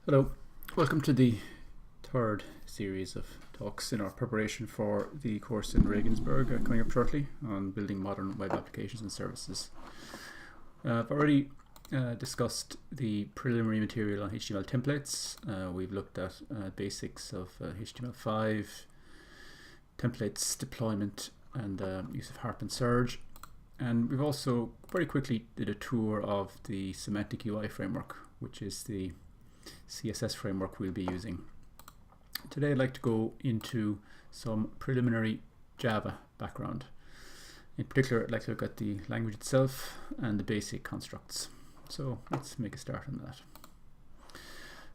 Hello, welcome to the third series of talks in our preparation for the course in Regensburg coming up shortly on building modern web applications and services. I've already discussed the preliminary material on HTML templates. We've looked at basics of HTML5, templates deployment and use of harp and surge. And we've also very quickly did a tour of the semantic UI framework, which is the CSS framework we'll be using. Today I'd like to go into some preliminary Java background. In particular, I'd like to look at the language itself and the basic constructs. So let's make a start on that.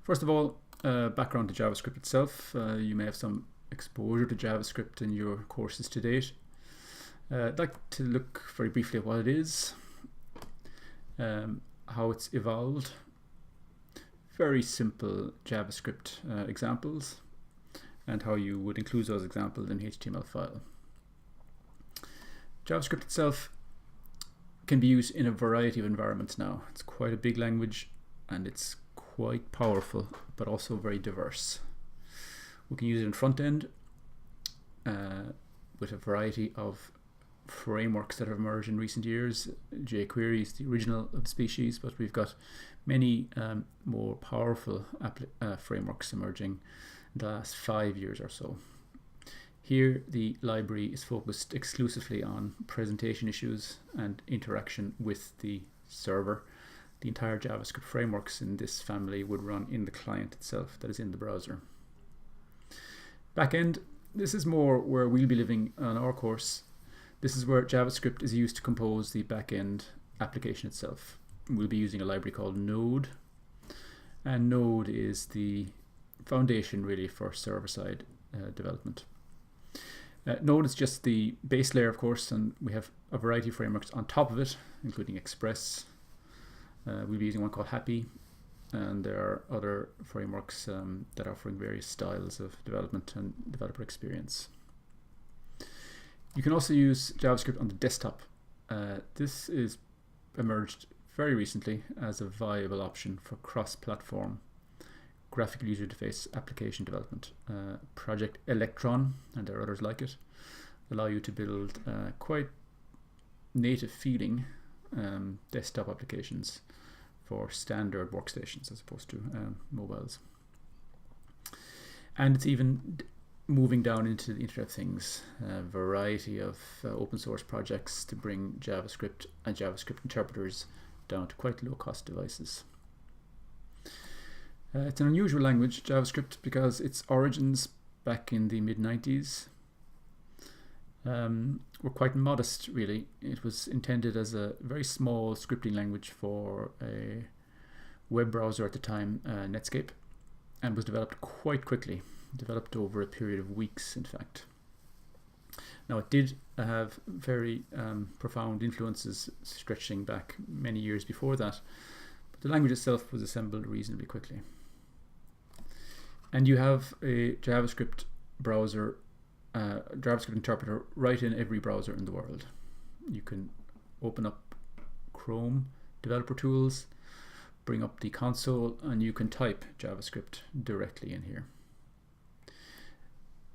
First of all, background to JavaScript itself. You may have some exposure to JavaScript in your courses to date. I'd like to look very briefly at what it is, how it's evolved, very simple JavaScript examples, and how you would include those examples in HTML file. JavaScript itself can be used in a variety of environments now. It's quite a big language and it's quite powerful, but also very diverse. We can use it in front end with a variety of frameworks that have emerged in recent years. jQuery is the original of the species, but we've got many more powerful frameworks emerging in the last 5 years or so. Here the library is focused exclusively on presentation issues and interaction with the server. The entire JavaScript frameworks in this family would run in the client itself, that is in the browser. Backend, this is more where we'll be living on our course. This is where JavaScript is used to compose the backend application itself. We'll be using a library called Node, and Node is the foundation really for server-side development. Node is just the base layer, of course, and we have a variety of frameworks on top of it, including Express. We'll be using one called Happy, and there are other frameworks that are offering various styles of development and developer experience. You can also use JavaScript on the desktop. This is emerged very recently as a viable option for cross-platform graphical user interface application development. Project Electron, and there are others like it, allow you to build quite native feeling desktop applications for standard workstations as opposed to mobiles. And it's even moving down into the Internet of Things, a variety of open source projects to bring JavaScript and JavaScript interpreters down to quite low cost devices. It's an unusual language, JavaScript, because its origins back in the mid-90s were quite modest, really. It was intended as a very small scripting language for a web browser at the time, Netscape, and was developed quite quickly. Developed over a period of weeks, in fact. Now, it did have very profound influences stretching back many years before that, but the language itself was assembled reasonably quickly. And you have a JavaScript browser, JavaScript interpreter right in every browser in the world. You can open up Chrome Developer Tools, bring up the console, and you can type JavaScript directly in here.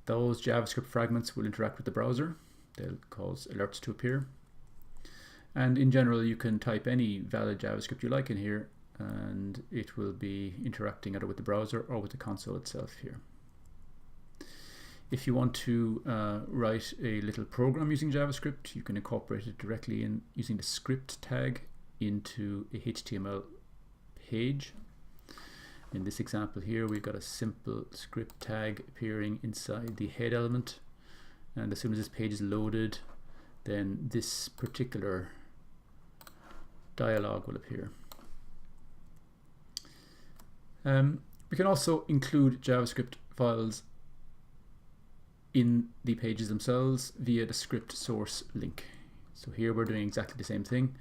Those JavaScript fragments will interact with the browser. They'll cause alerts to appear. And in general, you can type any valid JavaScript you like in here, and it will be interacting either with the browser or with the console itself here. If you want to write a little program using JavaScript, you can incorporate it directly in using the script tag into a HTML page. In this example here, we've got a simple script tag appearing inside the head element, and as soon as this page is loaded, then this particular dialog will appear. We can also include JavaScript files in the pages themselves via the script source link. So here we're doing exactly the same thing,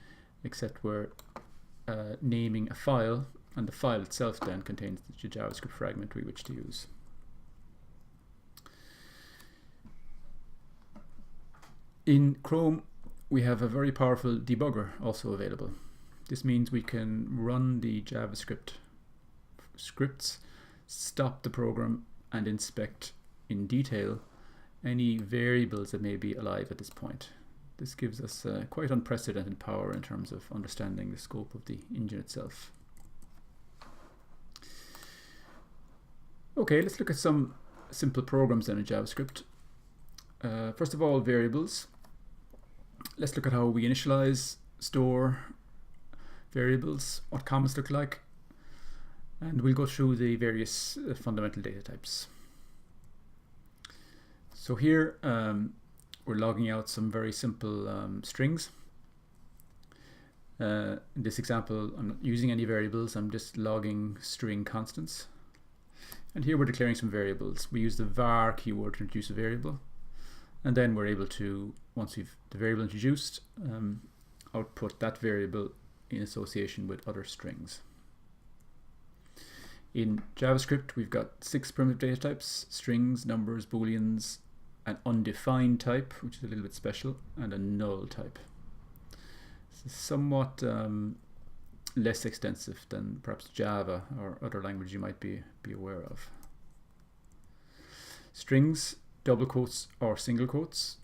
except we're naming a file, and the file itself then contains the JavaScript fragment we wish to use. In Chrome, we have a very powerful debugger also available. This means we can run the JavaScript scripts, stop the program and inspect in detail any variables that may be alive at this point. This gives us quite unprecedented power in terms of understanding the scope of the engine itself. Okay, let's look at some simple programs then in JavaScript. First of all, variables. Let's look at how we initialize, store variables, what comments look like, and we'll go through the various fundamental data types. So here we're logging out some very simple strings. In this example, I'm not using any variables, I'm just logging string constants. And here we're declaring some variables. We use the var keyword to introduce a variable, and then we're able to, once we've the variable introduced, output that variable in association with other strings. In JavaScript, we've got 6 primitive data types: strings, numbers, booleans, an undefined type, which is a little bit special, and a null type. This is somewhat less extensive than perhaps Java or other language you might be aware of. Strings, double quotes or single quotes,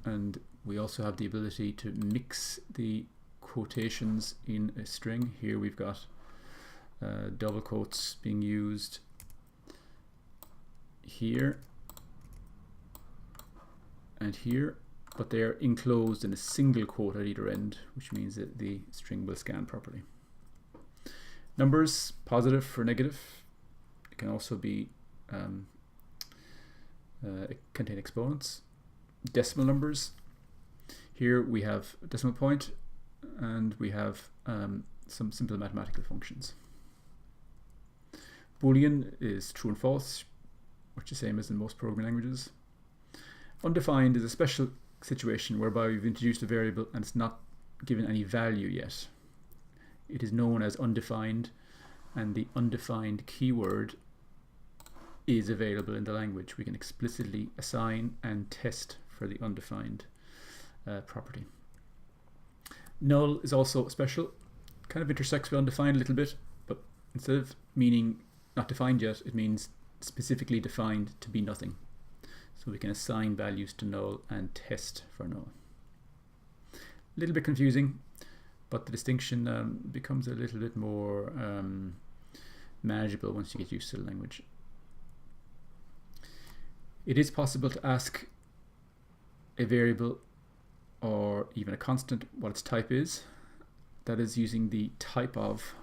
and we also have the ability to mix the quotations in a string. Here we've got double quotes being used here and here, but they are enclosed in a single quote at either end, which means that the string will scan properly. Numbers, positive or negative. It can also be contain exponents. Decimal numbers. Here we have a decimal point, and we have some simple mathematical functions. Boolean is true and false, which is the same as in most programming languages. Undefined is a special situation whereby we've introduced a variable and it's not given any value yet. It is known as undefined, and the undefined keyword is available in the language. We can explicitly assign and test for the undefined property. Null is also special, kind of intersects with undefined a little bit, but instead of meaning not defined yet, it means specifically defined to be nothing. So we can assign values to null and test for null. A little bit confusing, but the distinction becomes a little bit more manageable once you get used to the language. It is possible to ask a variable or even a constant what its type is. That is using the type of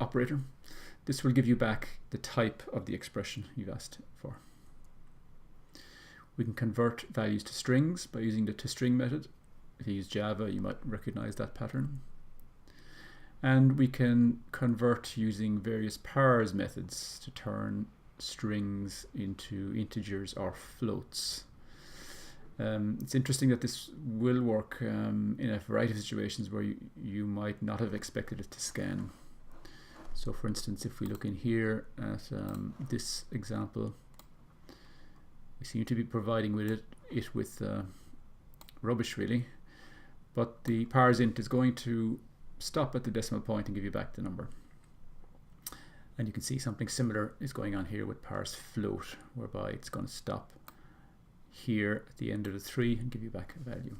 operator. This will give you back the type of the expression you've asked for. We can convert values to strings by using the toString method. If you use Java, you might recognize that pattern. And we can convert using various parse methods to turn strings into integers or floats. It's interesting that this will work in a variety of situations where you might not have expected it to scan. So for instance, if we look in here at this example, we seem to be providing with it with rubbish really, but the parseInt is going to stop at the decimal point and give you back the number. And you can see something similar is going on here with parseFloat, whereby it's going to stop here at the end of the 3 and give you back a value.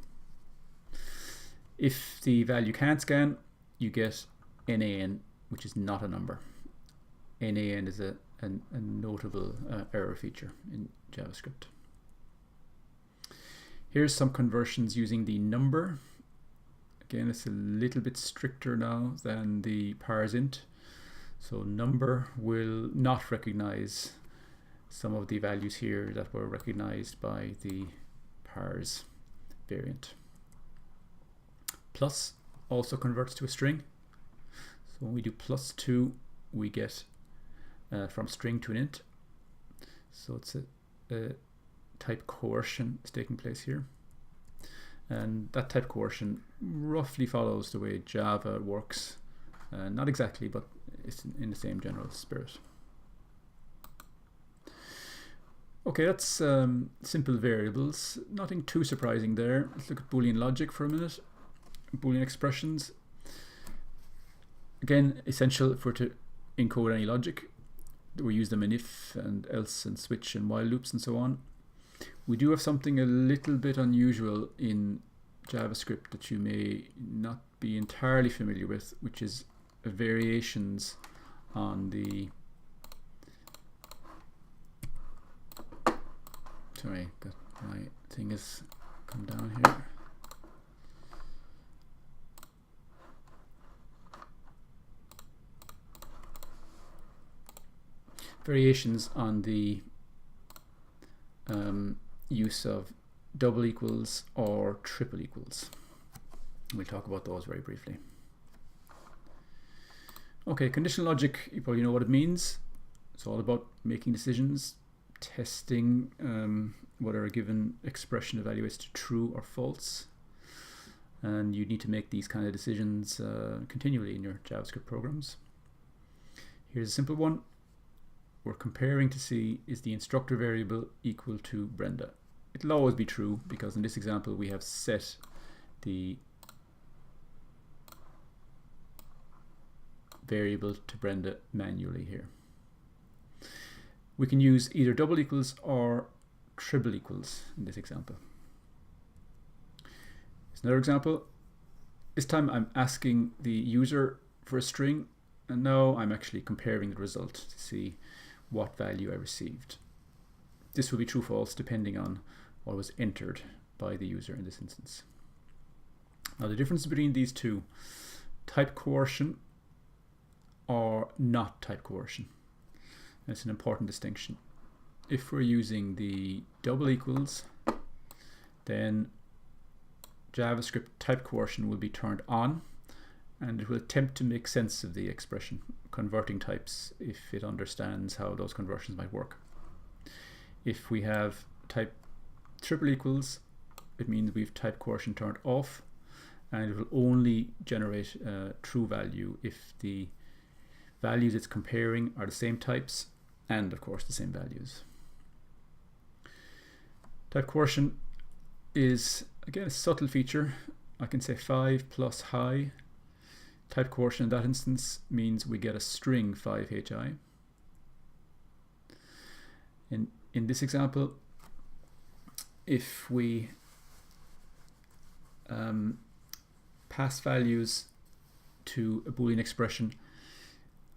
If the value can't scan, you get NaN, which is not a number. NaN is a notable error feature in JavaScript. Here's some conversions using the number. Again, it's a little bit stricter now than the parseInt. So number will not recognize some of the values here that were recognized by the parse variant. Plus also converts to a string. So when we do +2, we get from string to an int. So it's a type coercion is taking place here. And that type coercion roughly follows the way Java works. Not exactly, but it's in the same general spirit. Okay, that's simple variables. Nothing too surprising there. Let's look at Boolean logic for a minute. Boolean expressions. again, essential for to encode any logic. We use them in if and else and switch and while loops and so on. We do have something a little bit unusual in JavaScript that you may not be entirely familiar with, which is variations on the sorry, got my thing has come down here. Variations on the use of double equals or triple equals. We'll talk about those very briefly. Okay, conditional logic, you probably know what it means. It's all about making decisions, testing whether a given expression evaluates to true or false. And you need to make these kind of decisions continually in your JavaScript programs. Here's a simple one. We're comparing to see, is the instructor variable equal to Brenda? It'll always be true because in this example we have set the variable to Brenda manually here. We can use either double equals or triple equals in this example. Here's another example. This time I'm asking the user for a string, and now I'm actually comparing the result to see what value I received. This will be true or false depending on what was entered by the user in this instance. Now the difference between these two, type coercion or not type coercion. That's an important distinction. If we're using the double equals, then JavaScript type coercion will be turned on and it will attempt to make sense of the expression, converting types if it understands how those conversions might work. If we have type triple equals, it means we've type coercion turned off, and it will only generate true value if the values it's comparing are the same types and of course the same values. Type coercion is again a subtle feature. I can say 5 plus high. Type coercion in that instance means we get a string 5hi. In this example, if we pass values to a Boolean expression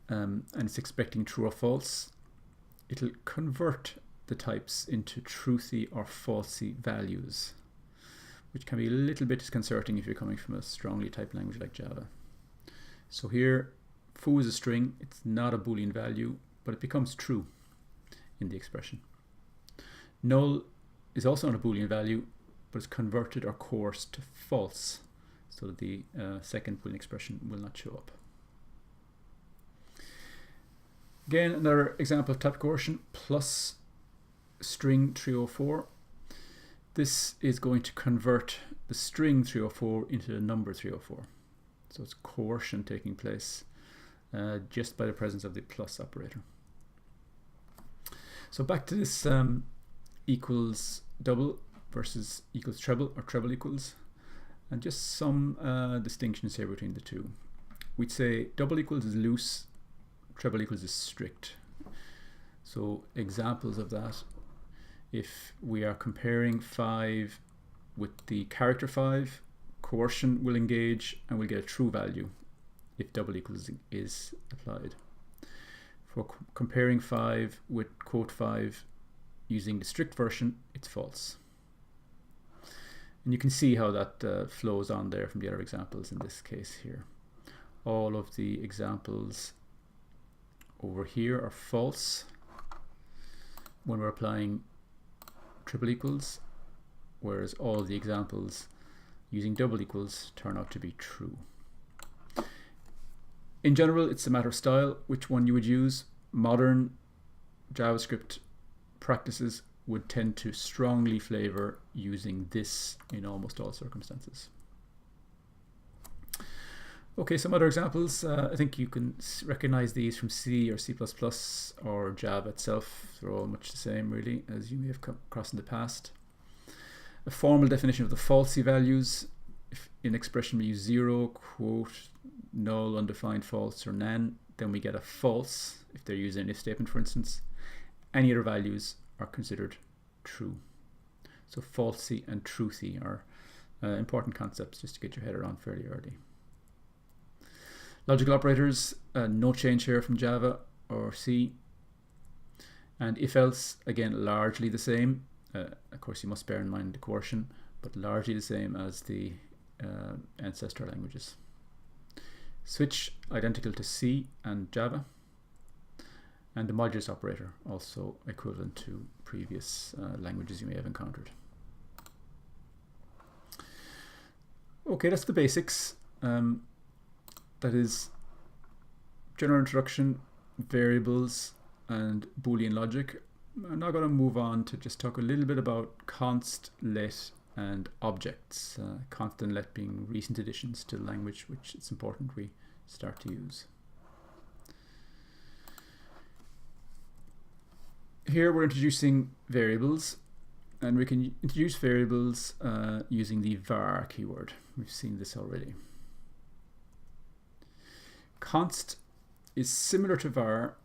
and it's expecting true or false, it'll convert the types into truthy or falsy values, which can be a little bit disconcerting if you're coming from a strongly typed language like Java. So here, foo is a string, it's not a Boolean value, but it becomes true in the expression. Null is also not a Boolean value, but it's converted or coerced to false, so that the second Boolean expression will not show up. Again, another example of type coercion, plus string 304. This is going to convert the string 304 into the number 304. So it's coercion taking place just by the presence of the plus operator. So back to this equals double versus equals treble or treble equals, and just some distinctions here between the two. We'd say double equals is loose, treble equals is strict. So examples of that, if we are comparing 5 with the character 5, coercion will engage and we'll get a true value if double equals is applied. For comparing 5 with quote 5 using the strict version, it's false. And you can see how that flows on there from the other examples in this case here. All of the examples over here are false when we're applying triple equals, whereas all of the examples using double equals turn out to be true. In general, it's a matter of style, which one you would use. Modern JavaScript practices would tend to strongly favor using this in almost all circumstances. Okay, some other examples. I think you can recognize these from C or C++ or Java itself. They're all much the same, really, as you may have come across in the past. A formal definition of the falsy values. If in expression we use 0, quote, null, undefined, false, or none, then we get a false if they're using an if statement, for instance. Any other values are considered true. So falsy and truthy are important concepts just to get your head around fairly early. Logical operators, no change here from Java or C. And if else, again, largely the same. Of course, you must bear in mind the coercion, but largely the same as the ancestor languages. Switch, identical to C and Java. And the modulus operator, also equivalent to previous languages you may have encountered. Okay, that's the basics. That is general introduction, variables, and Boolean logic. I'm now going to move on to just talk a little bit about const, let, and objects. Const and let being recent additions to the language, which it's important we start to use. Here we're introducing variables, and we can introduce variables using the var keyword. We've seen this already. Const is similar to var.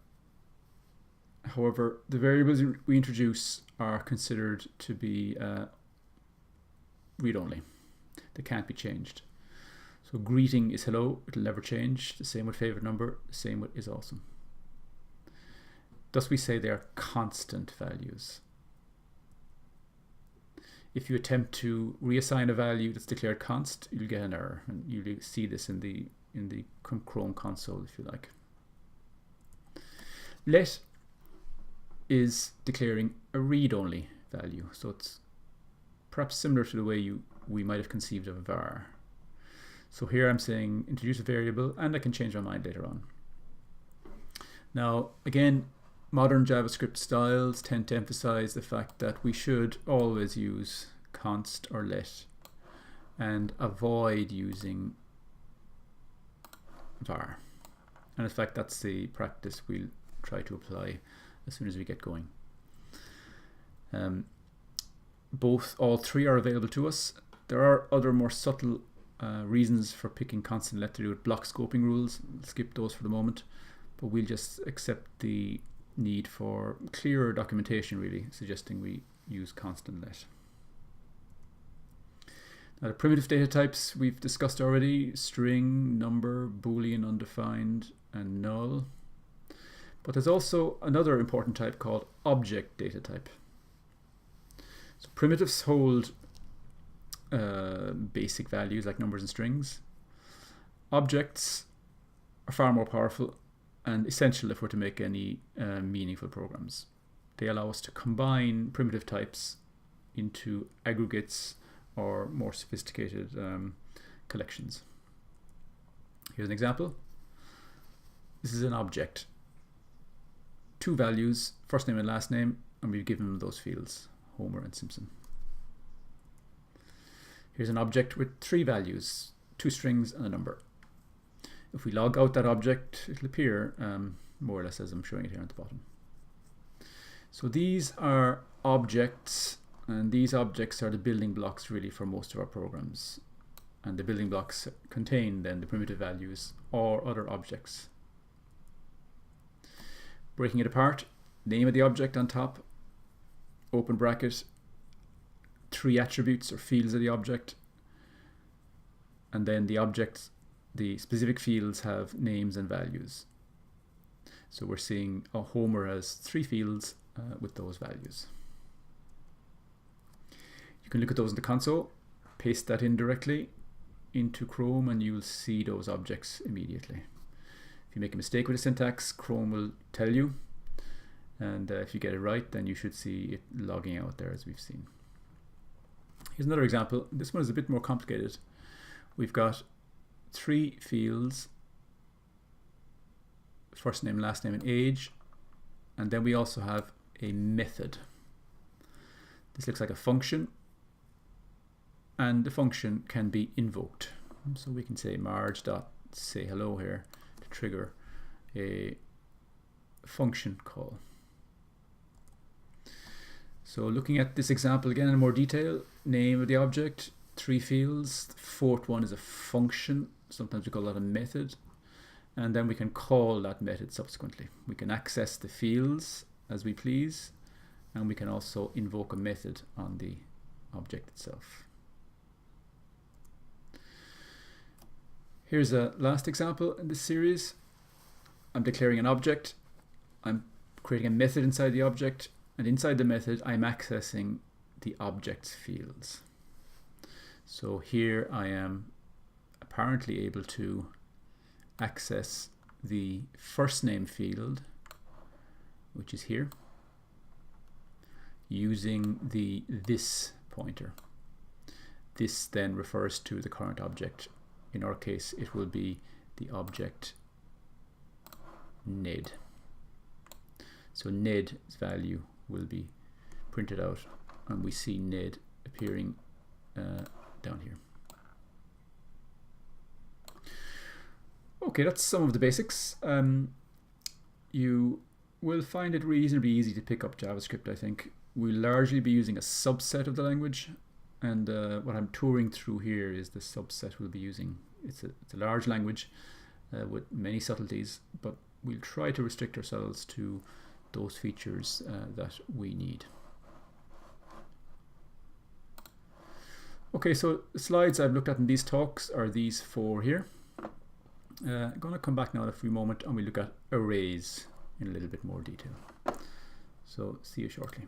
However, the variables we introduce are considered to be read-only. They can't be changed. So greeting is hello, it'll never change. The same with favorite number, the same with is awesome. Thus we say they are constant values. If you attempt to reassign a value that's declared const, you'll get an error, and you'll see this in the Chrome console if you like. Let is declaring a read-only value, so it's perhaps similar to the way we might have conceived of a var. So here I'm saying introduce a variable, and I can change my mind later on. Now again, modern JavaScript styles tend to emphasize the fact that we should always use const or let and avoid using var. And in fact, that's the practice we'll try to apply as soon as we get going. All three are available to us. There are other more subtle reasons for picking const and let to do with block scoping rules. We'll skip those for the moment, but we'll just accept the need for clearer documentation, really, suggesting we use const and let. Now the primitive data types we've discussed already: string, number, Boolean, undefined, and null. But there's also another important type called object data type. So primitives hold basic values like numbers and strings. Objects are far more powerful and essential if we're to make any meaningful programs. They allow us to combine primitive types into aggregates or more sophisticated collections. Here's an example. This is an object. Two values, first name and last name, and we've given them those fields, Homer and Simpson. Here's an object with three values, two strings and a number. If we log out that object, it'll appear more or less as I'm showing it here at the bottom. So these are objects, and these objects are the building blocks really for most of our programs. And the building blocks contain then the primitive values or other objects. Breaking it apart, name of the object on top, open bracket, three attributes or fields of the object, and then the specific fields have names and values. So we're seeing Homer has three fields with those values. You can look at those in the console, paste that in directly into Chrome, and you'll see those objects immediately. If you make a mistake with the syntax, Chrome will tell you, and if you get it right, then you should see it logging out there as we've seen. Here's another example. This one is a bit more complicated. We've got three fields, first name, last name, and age, and then we also have a method. This looks like a function, and the function can be invoked. So we can say marge.sayHello here to trigger a function call. So looking at this example again in more detail, name of the object, three fields. The fourth one is a function Sometimes we call that a method. And then we can call that method subsequently. We can access the fields as we please, and we can also invoke a method on the object itself. Here's a last example in this series. I'm declaring an object, I'm creating a method inside the object, and inside the method I'm accessing the object's fields. So here I am apparently able to access the first name field, which is here, using the this pointer. This then refers to the current object. In our case, it will be the object Ned. So Ned's value will be printed out, and we see Ned appearing down here. Okay, that's some of the basics. You will find it reasonably easy to pick up JavaScript, I think. We'll largely be using a subset of the language, and what I'm touring through here is the subset we'll be using. It's a large language with many subtleties, but we'll try to restrict ourselves to those features that we need. Okay, so the slides I've looked at in these talks are these four here. I'm going to come back now in a few moments and we'll look at arrays in a little bit more detail. So see you shortly.